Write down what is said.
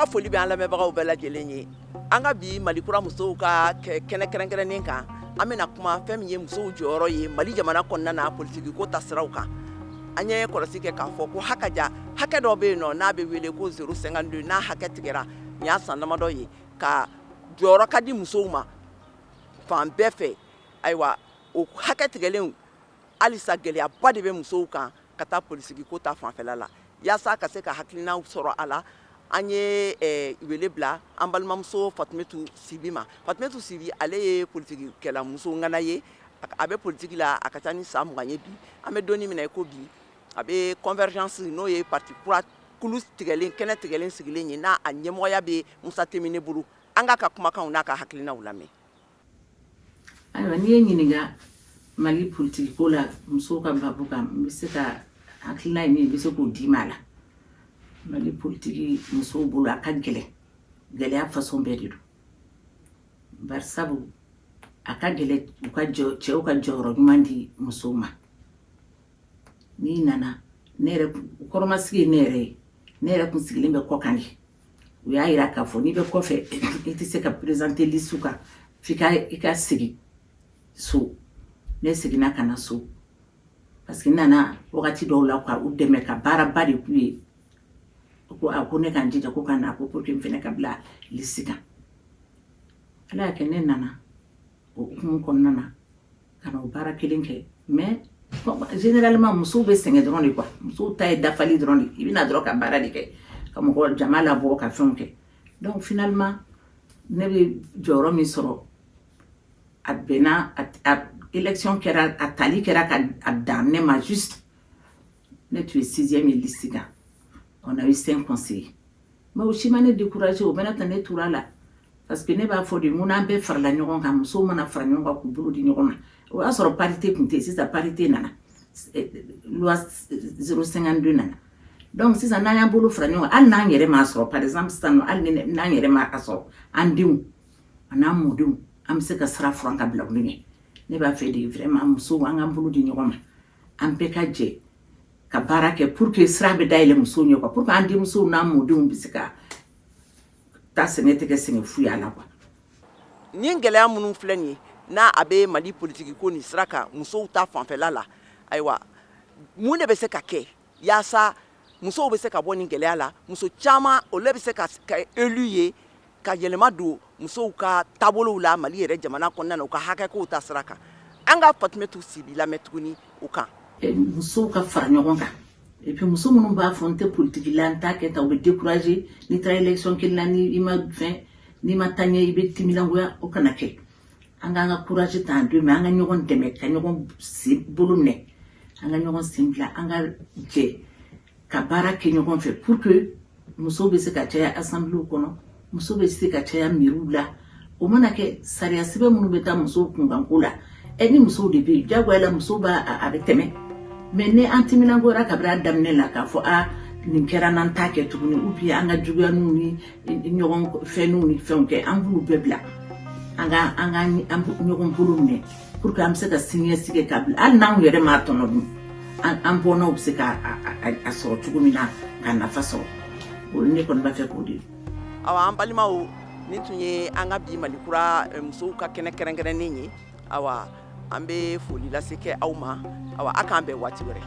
ka foli bɛ an lamɛnbagaw bɛɛ lajɛlen ye. An ka bi Malikura musow ka kɛnɛ kɛrɛnkɛrɛnnen kan, an bɛna kuma fɛn min ye musow jɔyɔrɔ ye Mali jamana kɔnɔna na politique ko ta siraw kan. An ye kɔlɔsi kɛ k'a fɔ ko hakaja hakɛ dɔ bɛ yen nɔ n'a bɛ wele ko 052 n'a hakɛ tigɛra nin y'a san damadɔ ye ka jɔyɔrɔ ka di musow ma fan bɛɛ fɛ. Ayiwa o hakɛ tigɛlen halisa gɛlɛyaba de bɛ musow kan ka taa politique ko ta fanfɛla la yaasa ka se ka hakilinaw sɔrɔ a la. An ye wele bila an balimamuso Fatumetu Sibi ma. Fatumetu Sibi ale ye politique kɛlamuso ŋana ye, a bɛ politique la a ka ca ni san 20 ye bi. An bɛ donni minɛ ko bi a bɛ convergence n'o ye parti kura kulu tigɛlen kɛnɛ tigɛlen sigilen ye n'a ɲɛmɔgɔya bɛ Musa Temine bolo. An ka kumakanw n'a ka hakilinaw lamɛn. Ayiwa n'i ye ɲininka Mali politique ko la musow ka babu kan n bɛ se ka hakilina min bɛ se k'o d'i ma la. Mali politique musow bolo a ka gɛlɛn, gɛlɛya façon bɛɛ de don. Bari sabu a ka gɛlɛn cɛw ka jɔyɔrɔ ɲuman di musow ma. N'i nana ne yɛrɛ kɔrɔmasigi ye ne yɛrɛ ye, ne yɛrɛ kun sigilen bɛ kɔ kan de. U y'a yira k'a fɔ n'i bɛ kɔfɛ i tɛ se ka présenter liste kan f'i ka segin so. Ne seginna ka na so parce que n nana wagati dɔw la ka u dɛmɛ ka baaraba de k'u ye. Ko ne k'an jija ko ka na ko pour que n fɛnɛ ka bila liste kan. Ala y'a kɛ ne nana o hukumu kɔnɔna na ka na o baara kelen kɛ mais généralement musow bɛ sɛgɛn dɔrɔn de quoi. Musow ta ye dafali dɔrɔn de. I bɛna dɔrɔn ka baara de kɛ ka mɔgɔ jama labɔ ka fɛnw kɛ. Donc finalement ne bɛ jɔyɔrɔ min sɔrɔ a bɛnna élection kɛra a tali kɛra ka dan ne ma juste ne tun ye 6e ye liste kan. On a eu 5 conseillers. Mais o si ma ne découragé o bɛna ta ne tora la parce que ne b'a fɔ de mun n'an bɛɛ farala ɲɔgɔn kan musow mana fara ɲɔgɔn kan k'u bolo di ɲɔgɔn ma. O y'a sɔrɔ parité tun tɛ yen sisan parité nana loi 052 nana. Donc sisan n'an y'an bolo fara ɲɔgɔn kan hali n'an yɛrɛ m'a sɔrɔ par exemple sisan hali n'an yɛrɛ m'a sɔrɔ an denw a n'an mɔdenw an bɛ se ka sira furan ka bila olu ɲɛ. Ne b'a fɛ de vraiment musow an k'an bolo di ɲɔgɔn ma an bɛɛ ka jɛ ka baara kɛ pour que sira bɛ dayɛlɛ musow ɲɛ quoi pour que an denmusow n'an mɔdenw bɛ se ka taa sɛnɛ tɛ kɛ sɛnɛ fu ye a la quoi. Ni gɛlɛya minnu filɛ nin ye n'a a bɛ Mali politique ko nin sira kan musow ta fanfɛla la ayiwa mun de bɛ se ka kɛ yaasa musow bɛ se ka bɔ nin gɛlɛya la muso caman olu bɛ se ka élu ye ka yɛlɛma don musow ka taabolow la Mali yɛrɛ jamana kɔnɔna na u ka hakɛkow ta sira kan. An ka Fatumetu Sibi lamɛn tuguni o kan. Musow ka fara ɲɔgɔn kan et puis muso minnu b'a fɔ n tɛ politique la n t'a kɛ tan u bɛ décourager n'i taara élection kelen na n'i ma fɛn n'i ma taa ɲɛ i bɛ timilangoya o kana kɛ. An k'an ka courage ta an don mais an ka ɲɔgɔn dɛmɛ ka ɲɔgɔn bolo minɛ an ka ɲɔgɔn sen bila an ka jɛ ka baara kɛ ɲɔgɔn fɛ pour que musow bɛ se ka caya assemblée kɔnɔ musow bɛ se ka caya mairie la o mana kɛ sariya sɛbɛn minnu bɛ taa musow kunkanko la ni musow de bɛ yen diyagoya la musow a bɛ tɛmɛ mais ni an timinangoyara kabiri a daminɛ la k'a fɔ nin kɛra n'an t'a kɛ tuguni ou bien an ka juguyaninw ni ɲɔgɔn fɛnninw ni fɛnw kɛ an b'olu bɛɛ bila an ka ɲɔgɔn bolo minɛ pour que an bɛ se ka siniɲɛsigi kɛ k'a bila hali n'anw yɛrɛ m'a tɔnɔ dun an bɔnnaw bɛ se k'a sɔrɔ cogo min na k'a nafa sɔrɔ o ne kɔni b'a fɛ k'o de. Awa an balimaw nin tun ye an ka bi Malikura musow ka kɛnɛ kɛrɛnkɛrɛnnen ye awa an bɛ foli lase kɛ aw ma awa a k'an bɛn waati wɛrɛ.